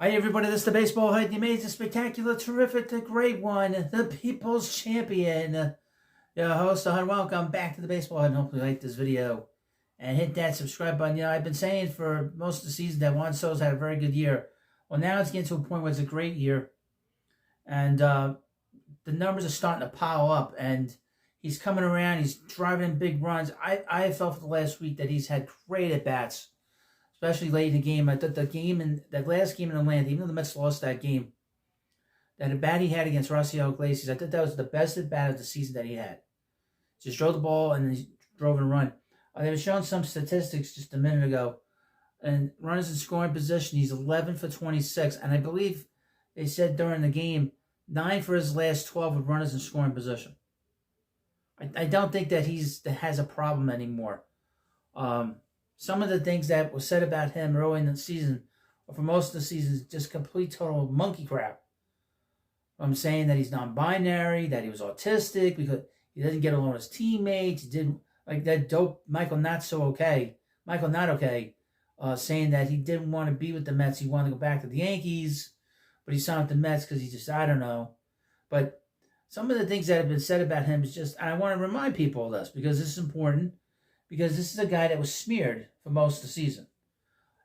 Hi everybody, this is the Baseball Head, the amazing, spectacular, terrific, the great one, the People's Champion. Your host, and welcome back to the Baseball Head, and hopefully you like this video. And hit that subscribe button. You know, I've been saying for most of the season that Juan Soto's had a very good year. Well, now it's getting to a point where it's a great year. And the numbers are starting to pile up. And he's coming around, he's driving in big runs. I felt for the last week that he's had great at-bats. Especially late in the game. I thought that last game in Atlanta, even though the Mets lost that game, that at bat he had against Raciel Iglesias, I thought that was the best at bat of the season that he had. Just drove the ball and then he drove and run. They were showing some statistics just a minute ago. And runners in scoring position, he's 11 for 26. And I believe they said during the game, 9 for his last 12 with runners in scoring position. I don't think that has a problem anymore. Some of the things that were said about him early in the season, or for most of the season, is just complete total monkey crap. I'm saying that he's non-binary, that he was autistic, because he didn't get along with his teammates. He didn't, like that dope Michael Not Okay, saying that he didn't want to be with the Mets. He wanted to go back to the Yankees, but he signed with the Mets because he just, I don't know. But some of the things that have been said about him is just, I want to remind people of this because this is important. Because this is a guy that was smeared for most of the season.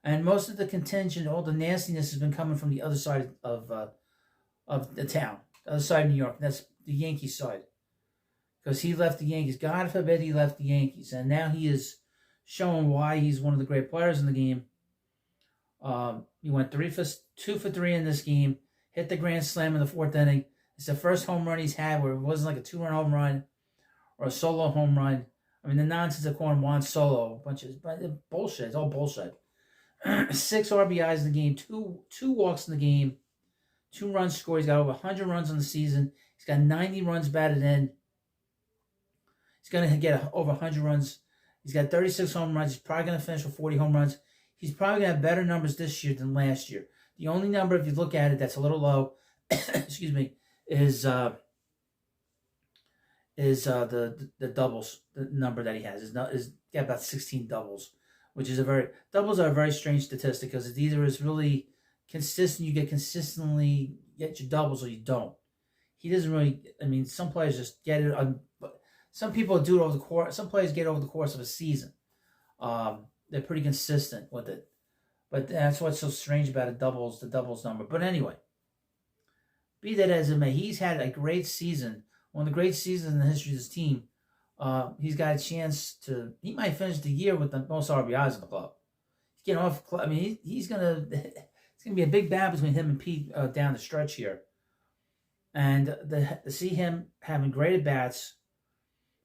And most of the contention, all the nastiness has been coming from the other side of the town. The other side of New York. That's the Yankees side. Because he left the Yankees. God forbid he left the Yankees. And now he is showing why he's one of the great players in the game. He went 2 for 3 in this game. Hit the grand slam in the 4th inning. It's the first home run he's had where it wasn't like a 2-run home run or a solo home run. I mean, the nonsense of calling Juan Soto, a bunch of bullshit. It's all bullshit. 6 RBIs in the game, two walks in the game, 2 runs scored. He's got over 100 runs on the season. He's got 90 runs batted in. He's going to get over 100 runs. He's got 36 home runs. He's probably going to finish with 40 home runs. He's probably going to have better numbers this year than last year. The only number, if you look at it, that's a little low, excuse me, is the doubles, the number that he has is got about 16 doubles, which is doubles are a very strange statistic because it either is really consistent, you consistently get your doubles, or you don't. He doesn't really. I mean, some players just get it on. Some people do it over the course. Some players get it over the course of a season. They're pretty consistent with it, but that's what's so strange about the doubles number. But anyway, be that as it may, he's had a great season. One of the great seasons in the history of this team. He's got a chance to. He might finish the year with the most RBIs in the club. He's getting off. I mean, he's gonna. It's gonna be a big battle between him and Pete down the stretch here. And to see him having great at bats,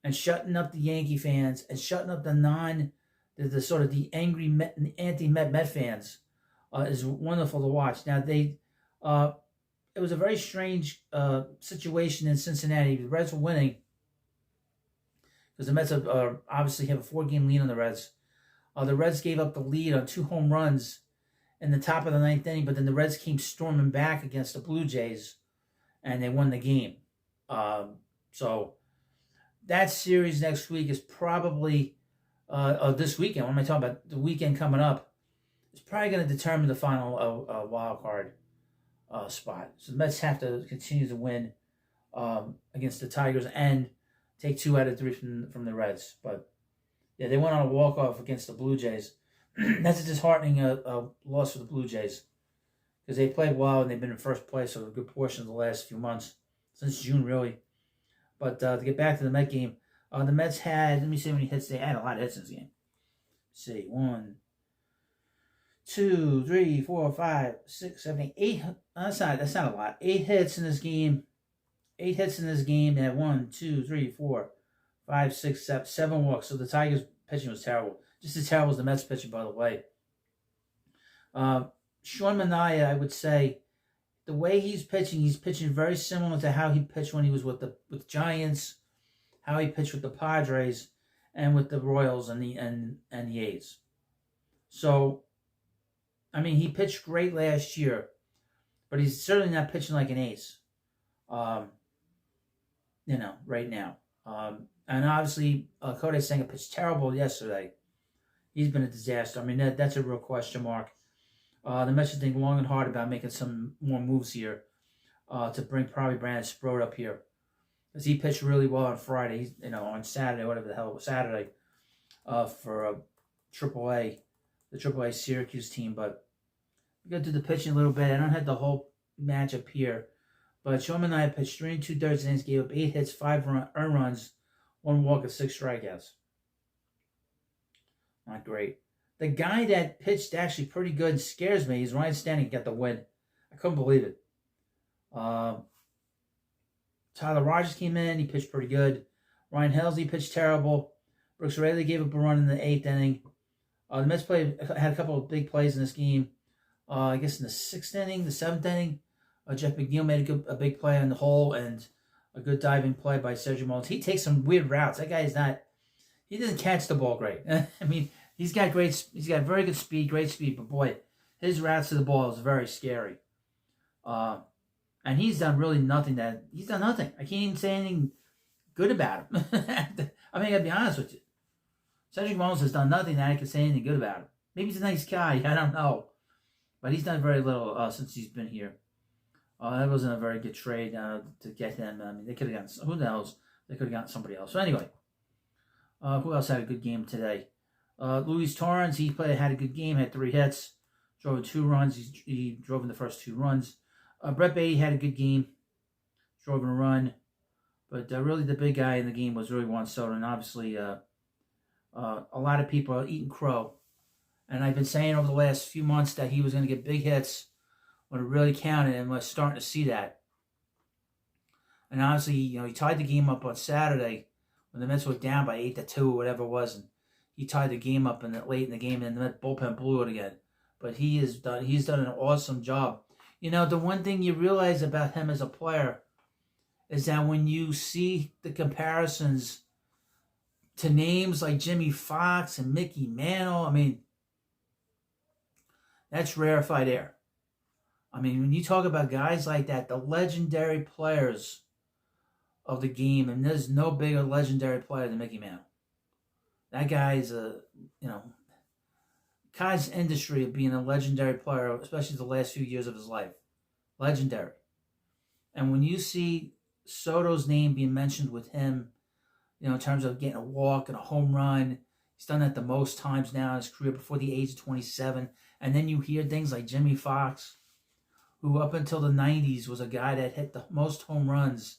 and shutting up the Yankee fans, and shutting up the sort of the angry anti-Met fans, is wonderful to watch. Now it was a very strange situation in Cincinnati. The Reds were winning because the Mets obviously have a 4-game lead on the Reds. The Reds gave up the lead on 2 home runs in the top of the 9th inning, but then the Reds came storming back against the Blue Jays, and they won the game. So that series next week is probably, this weekend, what am I talking about? The weekend coming up is probably going to determine the final wild card spot. So the Mets have to continue to win against the Tigers and take 2 out of 3 from the Reds. But yeah, they went on a walk-off against the Blue Jays. That's a disheartening loss for the Blue Jays because they played well and they've been in first place for a good portion of the last few months, since June really. But to get back to the Met game, the Mets had, let me see how many hits they had. A lot of hits in this game. Let's see, 1, 2, 3, 4, 5, 6, 7, 8. That's not a lot. 8 hits in this game. 8 hits in this game. They had 1, 2, 3, 4, 5, 6, 7 walks. So the Tigers' pitching was terrible. Just as terrible as the Mets' pitching, by the way. Sean Manaea, I would say, the way he's pitching very similar to how he pitched when he was with the Giants, how he pitched with the Padres, and with the Royals and the A's. So, I mean, he pitched great last year, but he's certainly not pitching like an ace, right now. And obviously, Kodai Senga pitched terrible yesterday. He's been a disaster. I mean, that's a real question mark. The Mets should think long and hard about making some more moves here to bring probably Brandon Sprode up here. Because he pitched really well on Friday, on Saturday, whatever the hell it was, Saturday, for AAA, the AAA Syracuse team. But we got to the pitching a little bit. I don't have the whole match up here. But Showman and I pitched 3 2/3 innings, gave up 8 hits, 5 earned runs, 1 walk, and 6 strikeouts. Not great. The guy that pitched actually pretty good and scares me is Ryan Stanley. Got the win. I couldn't believe it. Tyler Rogers came in. He pitched pretty good. Ryan Helsley pitched terrible. Brooks Raley gave up a run in the 8th inning. The Mets had a couple of big plays in this game. I guess in the 6th inning, the 7th inning, Jeff McNeil made a big play on the hole and a good diving play by Sergio Mullins. He takes some weird routes. That guy he doesn't catch the ball great. I mean, he's got very good speed, great speed, but boy, his routes to the ball is very scary. And he's done really nothing. He's done nothing. I can't even say anything good about him. I mean, I gotta be honest with you. Cedric Mullins has done nothing that I can say anything good about him. Maybe he's a nice guy. I don't know. But he's done very little since he's been here. That wasn't a very good trade to get him. I mean, they could have gotten, who knows? They could have gotten somebody else. So anyway, who else had a good game today? Luis Torrens, had a good game, had 3 hits, drove 2 runs. He drove in the first 2 runs. Brett Beatty had a good game, drove in a run. But really the big guy in the game was really Juan Soto. And obviously a lot of people are eating crow. And I've been saying over the last few months that he was going to get big hits when it really counted, and we're starting to see that. And honestly, he tied the game up on Saturday when the Mets were down by 8-2 or whatever it was, and he tied the game up late in the game, and the Mets bullpen blew it again. But he's done an awesome job. The one thing you realize about him as a player is that when you see the comparisons to names like Jimmy Fox and Mickey Mantle, I mean, that's rarefied air. I mean, when you talk about guys like that, the legendary players of the game, and there's no bigger legendary player than Mickey Mantle. That guy's Kai's industry of being a legendary player, especially the last few years of his life. Legendary. And when you see Soto's name being mentioned with him, in terms of getting a walk and a home run, he's done that the most times now in his career before the age of 27. And then you hear things like Jimmy Fox, who up until the 90s was a guy that hit the most home runs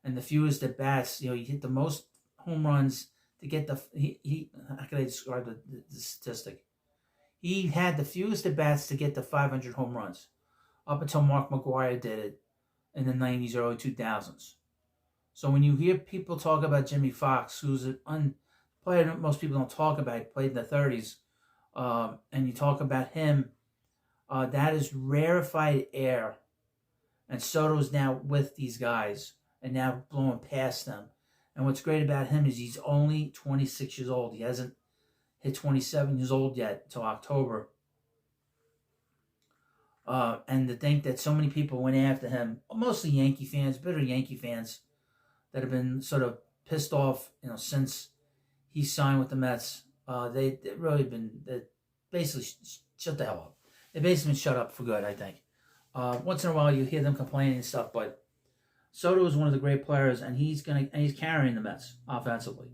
and the fewest at bats. He hit the most home runs to get how can I describe the statistic? He had the fewest at bats to get the 500 home runs up until Mark McGwire did it in the 90s, early 2000s. So when you hear people talk about Jimmy Fox, who's a player that most people don't talk about, he played in the 30s, and you talk about him, that is rarefied air. And Soto's now with these guys and now blowing past them. And what's great about him is he's only 26 years old. He hasn't hit 27 years old yet until October. And to think that so many people went after him, mostly Yankee fans, bitter Yankee fans, that have been sort of pissed off, since he signed with the Mets. They basically shut the hell up. They basically been shut up for good, I think. Once in a while you hear them complaining and stuff, but Soto is one of the great players, and he's carrying the Mets offensively.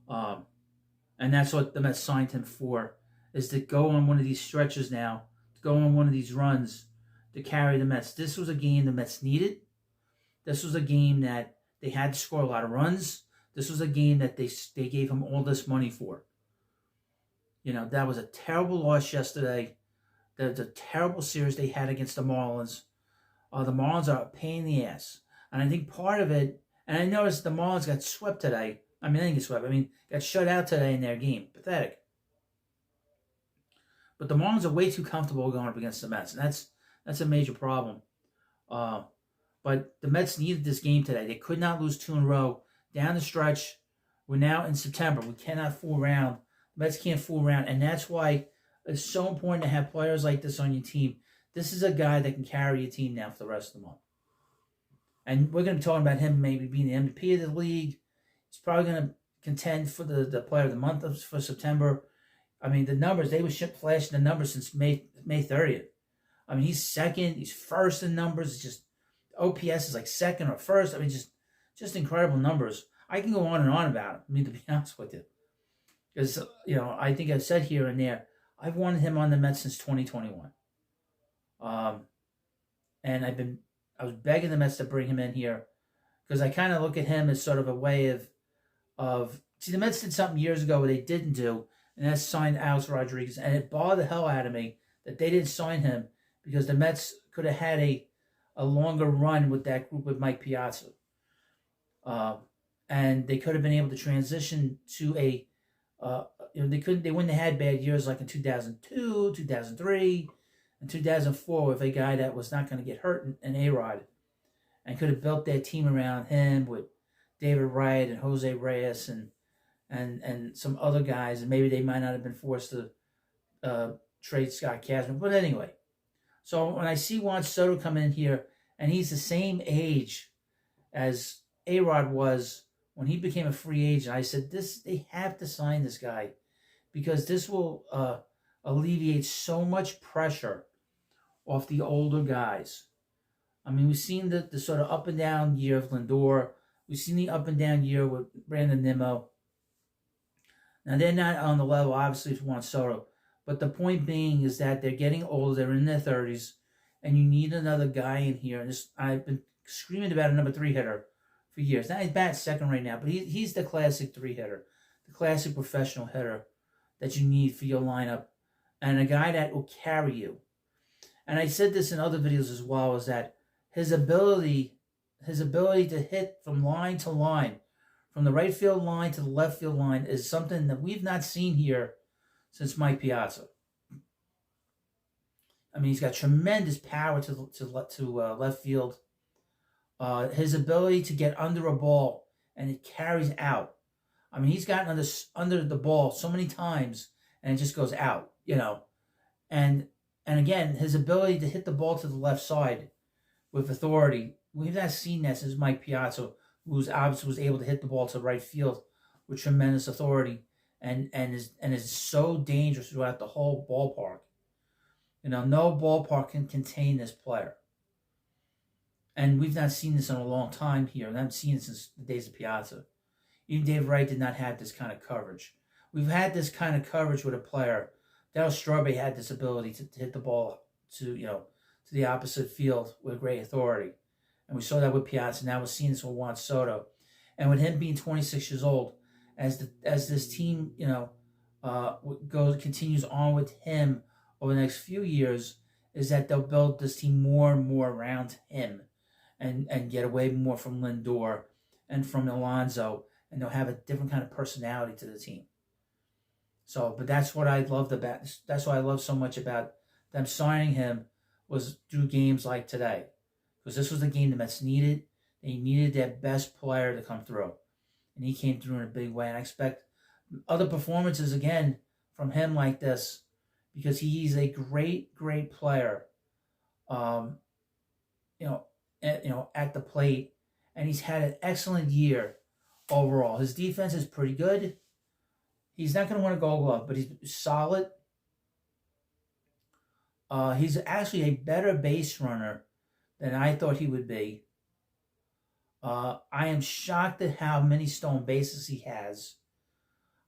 And that's what the Mets signed him for, is to go on one of these stretches now, to go on one of these runs to carry the Mets. This was a game the Mets needed. This was a game that they had to score a lot of runs. This was a game that they gave him all this money for. That was a terrible loss yesterday. That was a terrible series they had against the Marlins. The Marlins are a pain in the ass. And I think part of it, and I noticed the Marlins got swept today. I mean, they didn't get swept. Got shut out today in their game. Pathetic. But the Marlins are way too comfortable going up against the Mets. And that's a major problem. But the Mets needed this game today. They could not lose 2 in a row. Down the stretch, we're now in September. We cannot fool around. The Mets can't fool around. And that's why it's so important to have players like this on your team. This is a guy that can carry your team now for the rest of the month. And we're going to be talking about him maybe being the MVP of the league. He's probably going to contend for the player of the month for September. I mean, the numbers, they were flashing the numbers since May 30th. I mean, he's second, he's first in numbers. It's just OPS is like second or first. I mean, just incredible numbers. I can go on and on about him. I mean, to be honest with you, because I think I've said here and there, I've wanted him on the Mets since 2021. And I was begging the Mets to bring him in here because I kind of look at him as sort of a way of see, the Mets did something years ago where they didn't do, and that's signed Alex Rodriguez, and it bothered the hell out of me that they didn't sign him because the Mets could have had a longer run with that group with Mike Piazza. And they could have been able to transition to they wouldn't have had bad years like in 2002, 2003, and 2004 with a guy that was not going to get hurt in A-Rod, and could have built their team around him with David Wright and Jose Reyes and some other guys, and maybe they might not have been forced to trade Scott Kazman. But anyway, so when I see Juan Soto come in here, and he's the same age as A-Rod was when he became a free agent, I said, they have to sign this guy because this will alleviate so much pressure off the older guys. I mean, we've seen the sort of up and down year of Lindor. We've seen the up and down year with Brandon Nimmo. Now, they're not on the level, obviously, of Juan Soto. But the point being is that they're getting older. They're in their 30s. And you need another guy in here. And I've been screaming about a number 3 hitter for years. Now, he's batting second right now. But he's the classic 3 hitter. The classic professional hitter that you need for your lineup. And a guy that will carry you. And I said this in other videos as well, is that his ability to hit from line to line, from the right field line to the left field line, is something that we've not seen here since Mike Piazza. I mean, he's got tremendous power to left field. His ability to get under a ball and it carries out. I mean, he's gotten under the ball so many times and it just goes out, And again, his ability to hit the ball to the left side with authority, we've not seen that since Mike Piazza, who obviously was able to hit the ball to right field with tremendous authority and is so dangerous throughout the whole ballpark. No ballpark can contain this player. And we've not seen this in a long time here. And I haven't seen it since the days of Piazza. Even Dave Wright did not have this kind of coverage. We've had this kind of coverage with a player. Darryl Strawberry had this ability to hit the ball to the opposite field with great authority. And we saw that with Piazza. Now we're seeing this with Juan Soto. And with him being 26 years old, as this team, continues on with him over the next few years, is that they'll build this team more and more around him and get away more from Lindor and from Alonso, and they'll have a different kind of personality to the team. So, but that's what I loved about, that's what I love so much about them signing him, was through games like today. Because this was the game the Mets needed. They needed their best player to come through. And he came through in a big way. And I expect other performances again from him like this, because he's a great, great player. At the plate, and he's had an excellent year overall. His defense is pretty good. He's not going to win a Gold Glove, but he's solid. He's actually a better base runner than I thought he would be. I am shocked at how many stolen bases he has.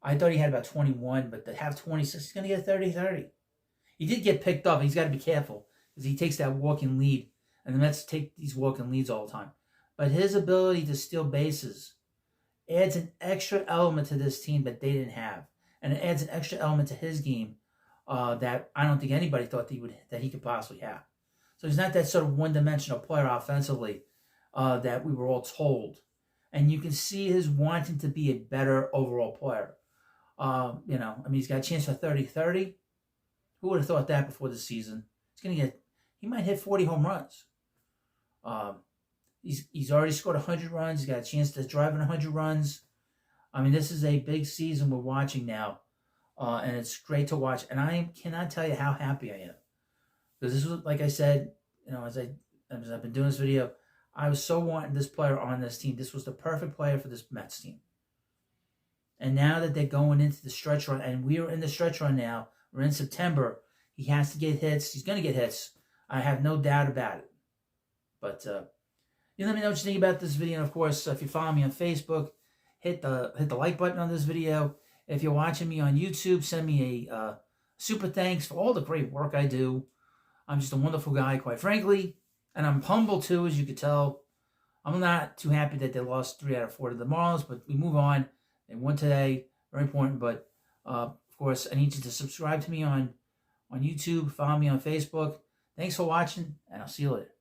I thought he had about 21, but to have 26, he's going to get 30-30. He did get picked up. He's got to be careful because he takes that walking lead, and the Mets take these walking leads all the time. But his ability to steal bases adds an extra element to this team that they didn't have, and it adds an extra element to his game that I don't think anybody thought that he could possibly have. So he's not that sort of one-dimensional player offensively that we were all told. And you can see his wanting to be a better overall player. He's got a chance for 30-30. Who would have thought that before the season? He might hit 40 home runs. He's already scored 100 runs. He's got a chance to drive in 100 runs. I mean, this is a big season we're watching now. And it's great to watch. And I cannot tell you how happy I am. Because this was, like I said, as I've been doing this video, I was so wanting this player on this team. This was the perfect player for this Mets team. And now that they're going into the stretch run, and we're in the stretch run now, we're in September, he has to get hits. He's going to get hits. I have no doubt about it. But you let me know what you think about this video. And of course, if you follow me on Facebook, hit the like button on this video. If you're watching me on YouTube, send me a super thanks for all the great work I do. I'm just a wonderful guy, quite frankly. And I'm humble too, as you could tell. I'm not too happy that they lost 3 out of 4 to the Marlins, but we move on. They won today. Very important. But of course, I need you to subscribe to me on YouTube. Follow me on Facebook. Thanks for watching, and I'll see you later.